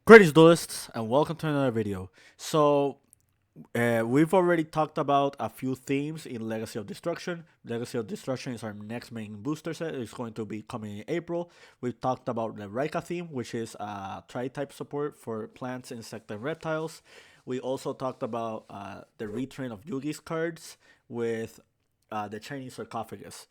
Greetings, duelists, and welcome to another video. We've already talked about a few themes in Legacy of Destruction. Legacy of Destruction is our next main booster set. It's going to be coming in April. We've talked about the Raika theme, which is tri-type support for plants, insects, and reptiles. We also talked about the retrain of Yugi's cards with the Chinese sarcophagus.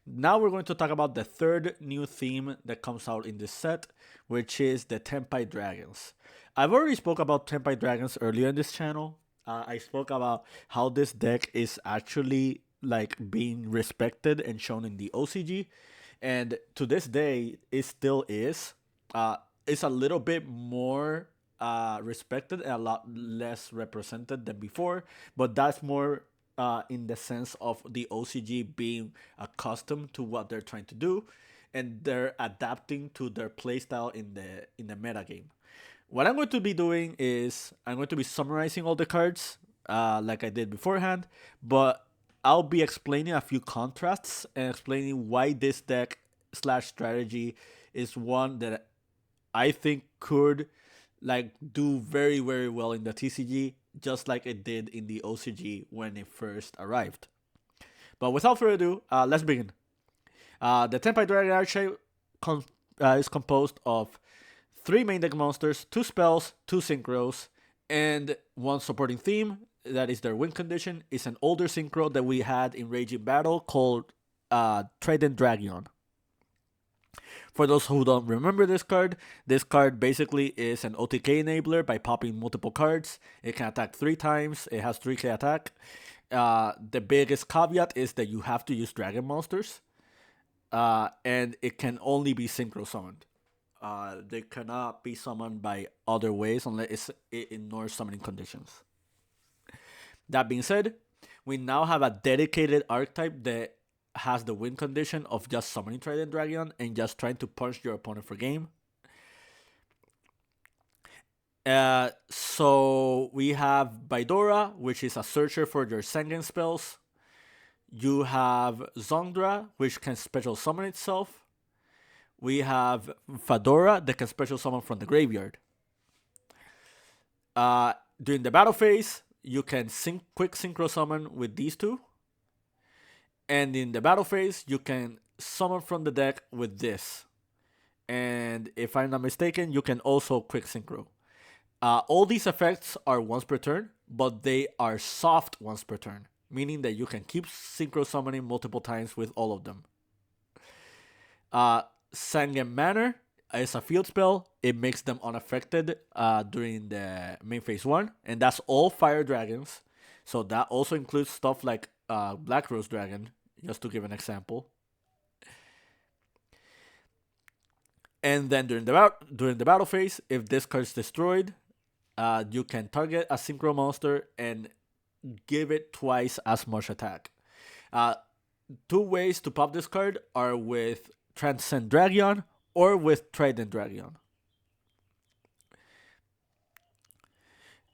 Now we're going to talk about the third new theme that comes out in this set, which is the Tenpai Dragons. I've already spoke about Tenpai Dragons earlier in this channel. I spoke about how this deck is actually like being respected and shown in the OCG, and to this day it still is. It's a little bit more respected and a lot less represented than before, but that's more in the sense of the OCG being accustomed to what they're trying to do, and they're adapting to their playstyle in the meta game. What I'm going to be doing is I'm going to be summarizing all the cards like I did beforehand, but I'll be explaining a few contrasts and explaining why this deck slash strategy is one that I think could like do very well in the TCG, just like it did in the OCG when it first arrived. But without further ado, let's begin. The Tenpai Dragon archetype is composed of three main deck monsters, two spells, two synchros, and one supporting theme. That is their win condition. It's an older synchro that we had in Raging Battle called Trident Dragon. For those who don't remember this card basically is an OTK enabler by popping multiple cards. It can attack 3 times. It has 3k attack. The biggest caveat is that you have to use dragon monsters. And it can only be synchro summoned. They cannot be summoned by other ways unless it ignores summoning conditions. That being said, we now have a dedicated archetype that has the win condition of just summoning Trident Dragon and just trying to punch your opponent for game. So we have Baidora, which is a searcher for your Sengen spells. You have Zongdra, which can special summon itself. We have Fedora that can special summon from the graveyard. During the battle phase, you can quick synchro summon with these two. And in the battle phase, you can summon from the deck with this. And if I'm not mistaken, you can also quick synchro. All these effects are once per turn, but they are soft once per turn, meaning that you can keep synchro summoning multiple times with all of them. Sangen Manor is a field spell. It makes them unaffected during the main phase 1, and that's all fire dragons. So that also includes stuff like Black Rose Dragon, just to give an example. And then during the battle phase, if this card is destroyed, you can target a synchro monster and give it twice as much attack. Two ways to pop this card are with Transcend Dragon or with Trident Dragon.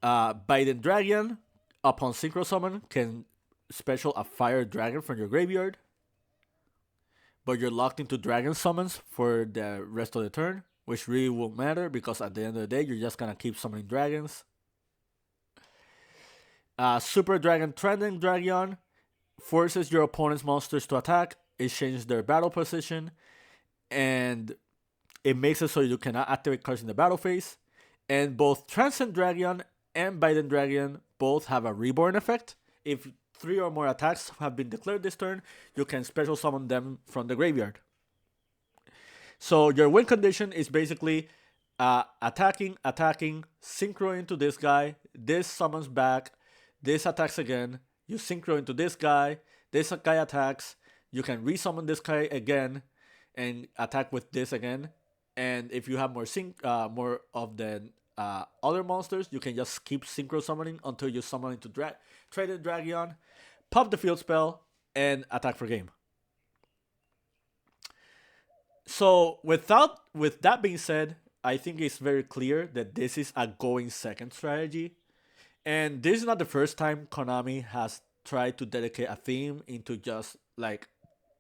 Biden Dragon, upon synchro summon, can special a fire dragon from your graveyard, but you're locked into dragon summons for the rest of the turn, which really won't matter because at the end of the day, you're just gonna keep summoning dragons. Super Dragon Trident Dragon forces your opponent's monsters to attack. It changes their battle position, and it makes it so you cannot activate cards in the battle phase. And both Transcend Dragon and Biden Dragon both have a reborn effect. If 3 or more attacks have been declared this turn, you can special summon them from the graveyard. So your win condition is basically attacking, synchro into this guy, this summons back, this attacks again, you synchro into this guy attacks, you can resummon this guy again and attack with this again. And if you have more of the other monsters, you can just keep synchro summoning until you summon into Trident Dragon, pop the field spell, and attack for game. So with that being said, I think it's very clear that this is a going second strategy. And this is not the first time Konami has tried to dedicate a theme into just like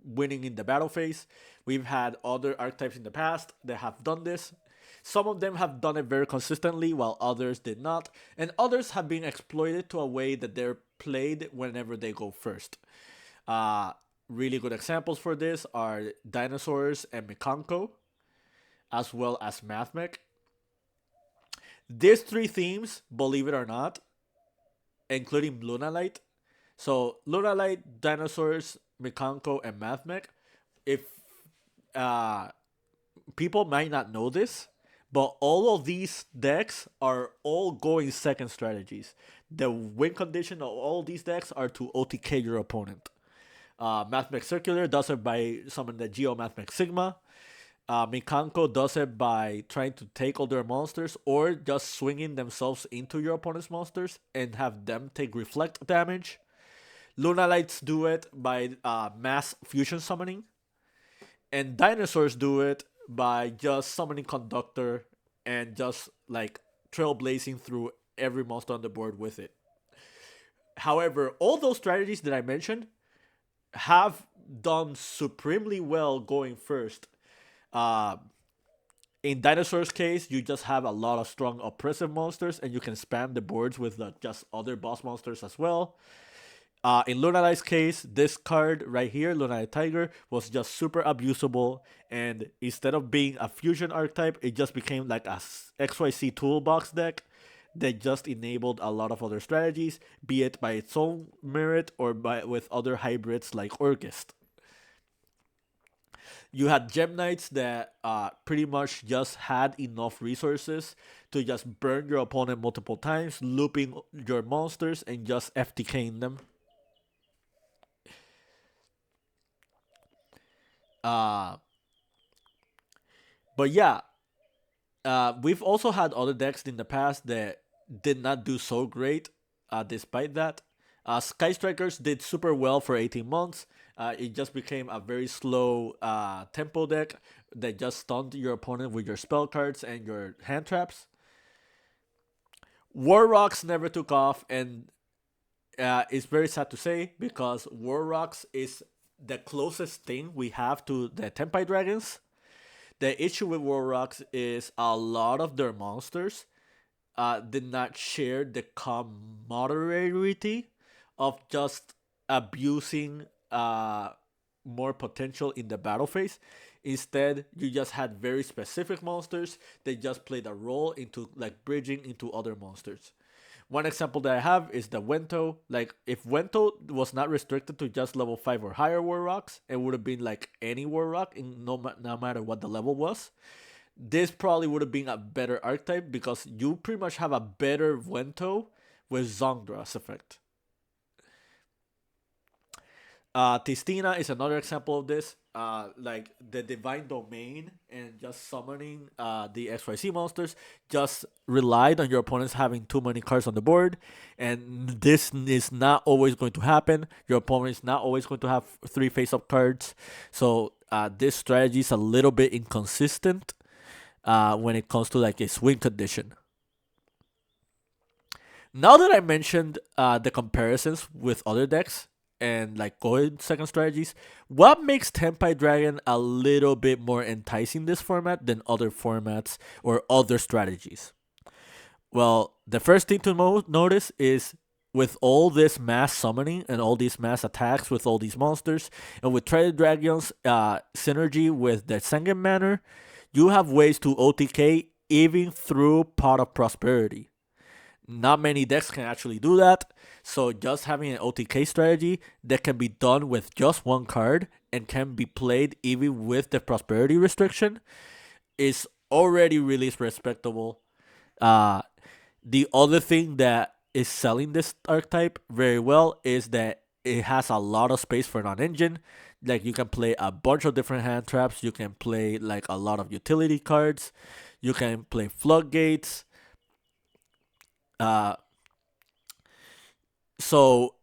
winning in the battle phase. We've had other archetypes in the past that have done this. Some of them have done it very consistently, while others did not, and others have been exploited to a way that they're played whenever they go first. Uh, Really good examples for this are Dinosaurs and Mikanko, as well as Mathmech. These three themes, believe it or not, including Lunalite. So Lunalite, Dinosaurs, Mikanko, and Mathmech. If uh, people might not know this, but all of these decks are all going second strategies. The win condition of all these decks are to OTK your opponent. Mathmech Circular does it by summoning the Geo Mathmech Sigma. Mikanko does it by trying to take all their monsters or just swinging themselves into your opponent's monsters and have them take reflect damage. Lunalites do it by mass fusion summoning. And Dinosaurs do it by just summoning Conductor and just like trailblazing through every monster on the board with it. However, all those strategies that I mentioned have done supremely well going first. Uh, in Dinosaur's case, you just have a lot of strong oppressive monsters, and you can spam the boards with just other boss monsters as well. In Lunalite's case, this card right here, Lunalite Tiger, was just super abusable, and instead of being a fusion archetype, it just became like a XYZ toolbox deck that just enabled a lot of other strategies, be it by its own merit or by with other hybrids like Orgist. You had Gem Knights that pretty much just had enough resources to just burn your opponent multiple times, looping your monsters and just FTKing them. Uh, but yeah, we've also had other decks in the past that did not do so great. Despite that, Sky Strikers did super well for 18 months. It just became a very slow tempo deck that just stunned your opponent with your spell cards and your hand traps. War Rocks never took off, and it's very sad to say because War Rocks is the closest thing we have to the Tenpai Dragons. The issue with War Rocks is a lot of their monsters did not share the camaraderie of just abusing more potential in the battle phase. Instead, you just had very specific monsters. They just played a role into like bridging into other monsters. One example that I have is the Wento. Like, if Wento was not restricted to just level 5 or higher War Rocks, it would have been like any War Rock, in no matter what the level was. This probably would have been a better archetype because you pretty much have a better Wento with Zongdra's effect. Tistina is another example of this. Like the Divine Domain and just summoning the XYZ monsters just relied on your opponents having too many cards on the board, and this is not always going to happen. Your opponent is not always going to have 3 face-up cards, so this strategy is a little bit inconsistent when it comes to like its win condition. Now that I mentioned the comparisons with other decks, and like going second strategies, what makes Tenpai Dragon a little bit more enticing this format than other formats or other strategies? Well, the first thing to notice is with all this mass summoning and all these mass attacks with all these monsters, and with Tenpai Dragon's synergy with the Sengen Manor, you have ways to OTK even through Pot of Prosperity. Not many decks can actually do that, so just having an OTK strategy that can be done with just one card and can be played even with the prosperity restriction is already really respectable. The other thing that is selling this archetype very well is that it has a lot of space for non-engine. Like, you can play a bunch of different hand traps, you can play like a lot of utility cards, you can play floodgates. So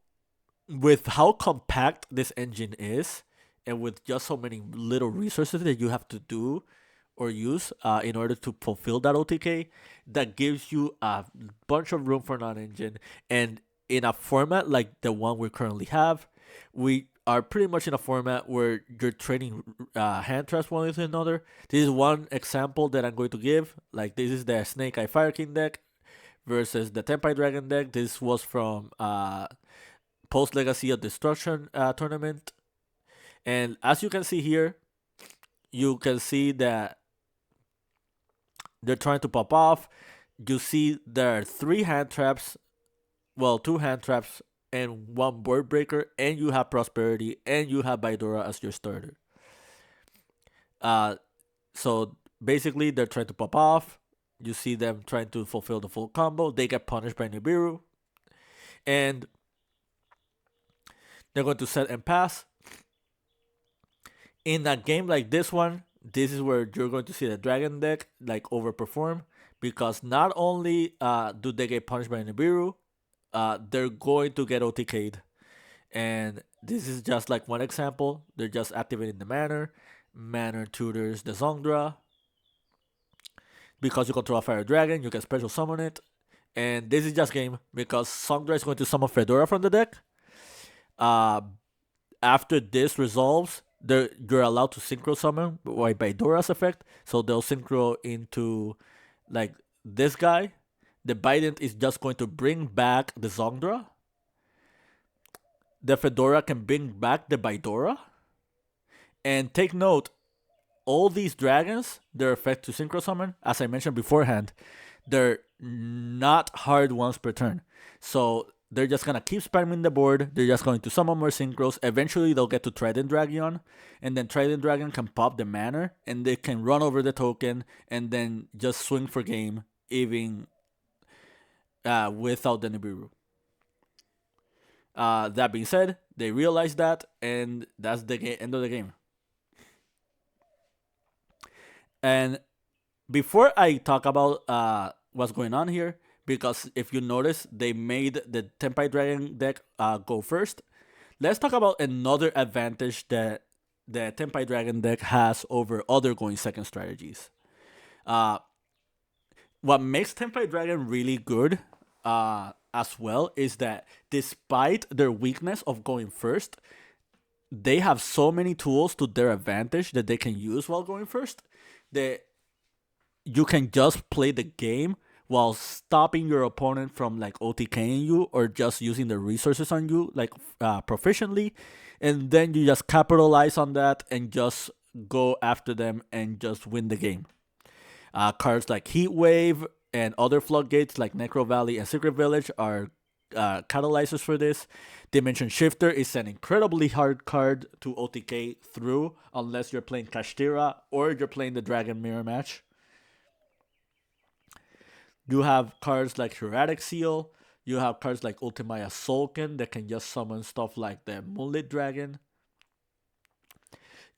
with how compact this engine is, and with just so many little resources that you have to do or use in order to fulfill that OTK, that gives you a bunch of room for non-engine. And in a format like the one we currently have, we are pretty much in a format where you're trading hand traps one with another. This is one example that I'm going to give. Like this is the Snake Eye Fire King deck versus the Tenpai Dragon deck. This was from Post Legacy of Destruction tournament, and as you can see here, you can see that they're trying to pop off. You see there are three hand traps, well, two hand traps and one board breaker, and you have Prosperity and you have Baidora as your starter. So basically, they're trying to pop off. You see them trying to fulfill the full combo. They get punished by Nibiru, and they're going to set and pass. In a game like this one, this is where you're going to see the Dragon deck like overperform, because not only do they get punished by Nibiru, they're going to get OTK'd. And this is just like one example. They're just activating the Manor. Manor tutors the Zongdra. Because you control a Fire Dragon, you can special summon it. And this is just game because Zongdra is going to summon Fedora from the deck. After this resolves, you're allowed to synchro summon by Baidora's effect. So they'll synchro into like this guy. The Bident is just going to bring back the Zongdra. The Fedora can bring back the Baidora. And take note, all these dragons, their effect to synchro summon, as I mentioned beforehand, they're not hard ones per turn. So they're just going to keep spamming the board. They're just going to summon more synchros. Eventually, they'll get to Trident Dragon. And then Trident Dragon can pop the Manor. And they can run over the token. And then just swing for game, even without the Nibiru. That being said, they realize that. And that's the end of the game. And before I talk about what's going on here, because if you notice, they made the Tenpai Dragon deck go first. Let's talk about another advantage that the Tenpai Dragon deck has over other going second strategies. What makes Tenpai Dragon really good as well is that despite their weakness of going first, they have so many tools to their advantage that they can use while going first. That you can just play the game while stopping your opponent from like OTKing you or just using the resources on you like proficiently, and then you just capitalize on that and just go after them and just win the game. Cards like Heat Wave and other floodgates like Necro Valley and Secret Village are catalyzers for this. Dimension Shifter is an incredibly hard card to OTK through unless you're playing Kashtira or you're playing the Dragon Mirror match. You have cards like Hieratic Seal. You have cards like Ultimaya Sulkin that can just summon stuff like the Moonlit Dragon.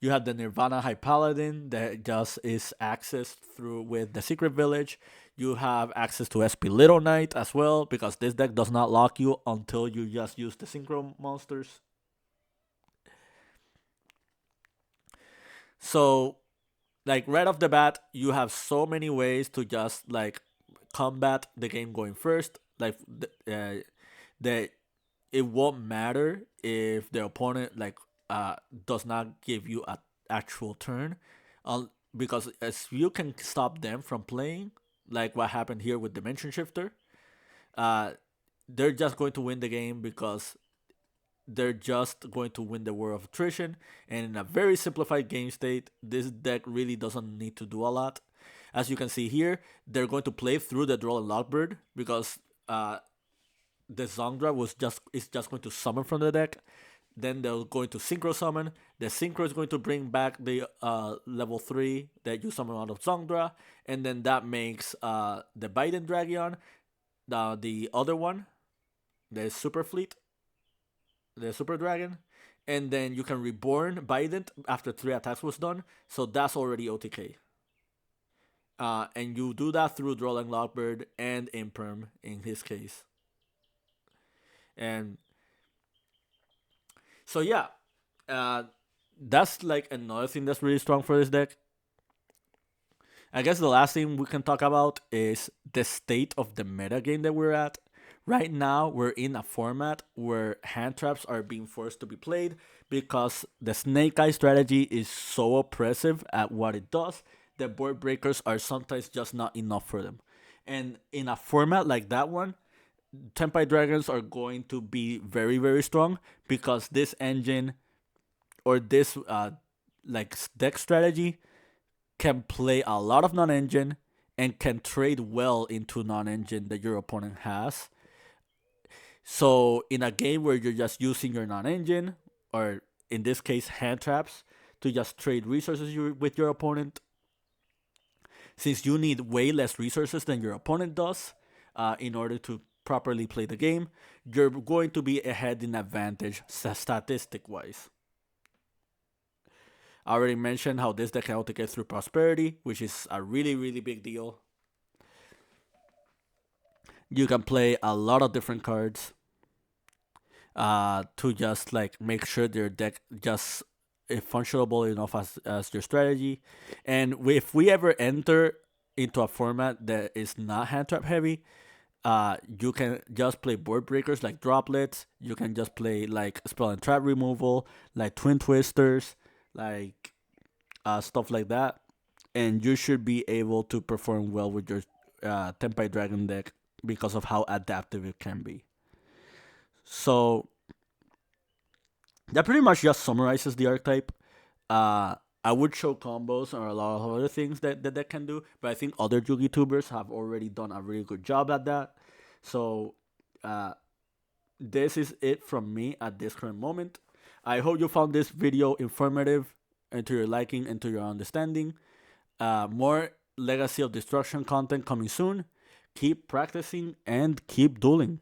You have the Nirvana High Paladin that just is accessed through with the Secret Village. You have access to SP Little Knight as well, because this deck does not lock you until you just use the Synchro monsters. So, like right off the bat, you have so many ways to just like combat the game going first. Like that it won't matter if the opponent like does not give you an actual turn, because as you can stop them from playing, like what happened here with Dimension Shifter, they're just going to win the game because they're just going to win the war of attrition. And in a very simplified game state, this deck really doesn't need to do a lot. As you can see here, they're going to play through the Droll and Lockbird because the Zongdra is just going to summon from the deck. Then they're going to Synchro Summon. The Synchro is going to bring back the level 3 that you summon out of Zongdra. And then that makes the Biden Dragon, the other one, the Super Fleet, the Super Dragon. And then you can Reborn Biden after 3 attacks was done. So that's already OTK. And you do that through Drawling Lockbird and Imperm in his case. And so yeah, that's like another thing that's really strong for this deck. I guess the last thing we can talk about is the state of the meta game that we're at. Right now, we're in a format where hand traps are being forced to be played because the snake eye strategy is so oppressive at what it does that board breakers are sometimes just not enough for them. And in a format like that one, Tenpai Dragons are going to be very, very strong because this engine or this deck strategy can play a lot of non-engine and can trade well into non-engine that your opponent has. So in a game where you're just using your non-engine, or in this case hand traps, to just trade resources with your opponent, since you need way less resources than your opponent does in order to properly play the game, you're going to be ahead in advantage statistic wise. I already mentioned how this deck can also get through prosperity, which is a really, really big deal. You can play a lot of different cards to just like make sure their deck just is functionable enough as your strategy. And if we ever enter into a format that is not hand trap heavy, you can just play board breakers like droplets. You can just play like spell and trap removal, like twin twisters, like stuff like that, and you should be able to perform well with your Tenpai Dragon deck because of how adaptive it can be. So that pretty much just summarizes the archetype. I would show combos or a lot of other things that can do, but I think other YouTubers have already done a really good job at that. So this is it from me at this current moment. I hope you found this video informative and to your liking and to your understanding. More Legacy of Destruction content coming soon. Keep practicing and keep dueling.